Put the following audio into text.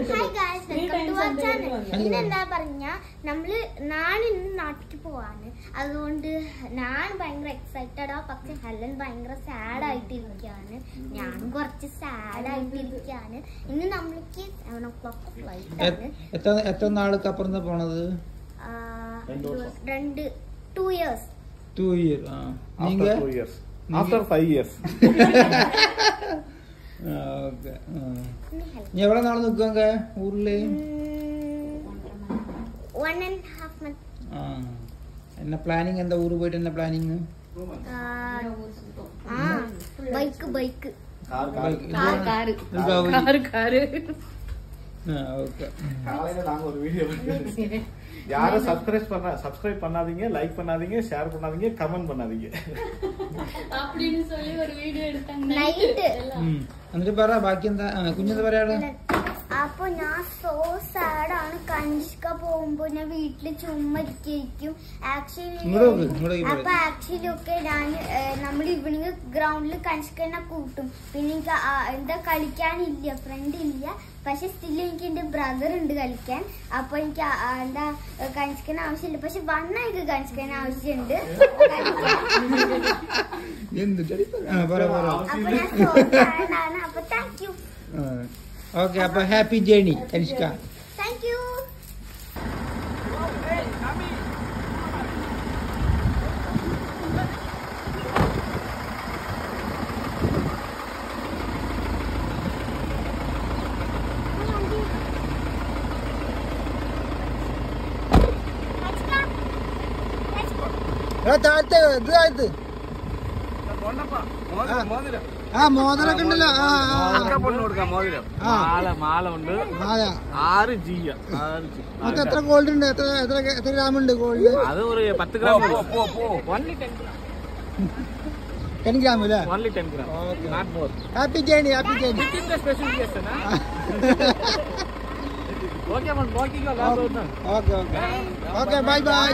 Hi guys, welcome to our channel. ഇന്നെന്താ പറഞ്ഞ നമ്മള് ഇന്ന് നാട്ടിലേക്ക് പോവാണ്. അതുകൊണ്ട് ഞാൻ ഭയങ്കര എക്സൈറ്റഡ് ആ. പക്ഷെ ഹെലൻ ഭയങ്കര സാഡ് ആയിട്ടിരിക്കുകയാണ്. ഞാനും കുറച്ച് സാഡ് ആയിട്ടിരിക്കുകയാണ്. ഇന്ന് നമ്മൾക്ക് 7 o'clock ഫ്ലൈറ്റ് ആണ്. എത്ര നാൾക്ക് അപ്പുറം പോണത്? 2 years. 2 years. After 2 years. After 5 years. Okay. നീ എവിടെ നാളെ നിൽക്കുക ഊരില്? 1.5 months. എന്നെ പ്ലാനിങ് എന്താ? ഊര് പോയിട്ട് എന്നെ പ്ലാനിങ്? ബൈക്ക് யாரும் சப்ஸ்கிரைப் பண்ணாதீங்க, லைக் பண்ணாதீங்க, ஷேர் பண்ணாதீங்க, கமெண்ட் பண்ணாதீங்க அப்படின்னு சொல்லி ஒரு வீடியோ எடுத்தாங்க. എന്നിട്ട് പറ ബാക്കി എന്താ കുഞ്ഞെന്താ പറയാ? അപ്പൊ ഞാൻ സോ സാഡ് ആണ്. കനിഷ്ക പോകുമ്പോ ഞാൻ വീട്ടില് ചുമ്മാ ഇരിക്കും. ആക്ച്വലി ഒക്കെ ഞാൻ നമ്മൾ ഈവനിങ് ഗ്രൗണ്ടിൽ കനിഷ്കനെ കൂട്ടും. പിന്നെ എനിക്ക് എന്താ കളിക്കാനില്ല, ഫ്രണ്ട് ഇല്ല. പക്ഷെ സ്റ്റിൽ എനിക്ക് എന്റെ ബ്രദർ ഉണ്ട് കളിക്കാൻ. അപ്പൊ എനിക്ക് എന്താ കനിഷ്കന് ആവശ്യമില്ല. പക്ഷെ വണ്ണായിട്ട് കനിഷ്കന് ആവശ്യമുണ്ട്. അപ്പൊ ഞാൻ സോ സാഡ് ആണ്. അപ്പൊ താങ്ക് യു. ഓക്കെ, അപ്പൊ happy journey Kanishka. Thank you. മോതിരൊക്കെ ഉണ്ടല്ലോ. മൊത്തം എത്ര ഗോൾഡ് ഉണ്ട്? എത്ര ഗ്രാം ഉണ്ട് ഗോൾഡ്? അത് ഒരു 10 ഗ്രാം. 10 ഗ്രാം അല്ലേ? Happy journey, happy journey. Okay, bye bye.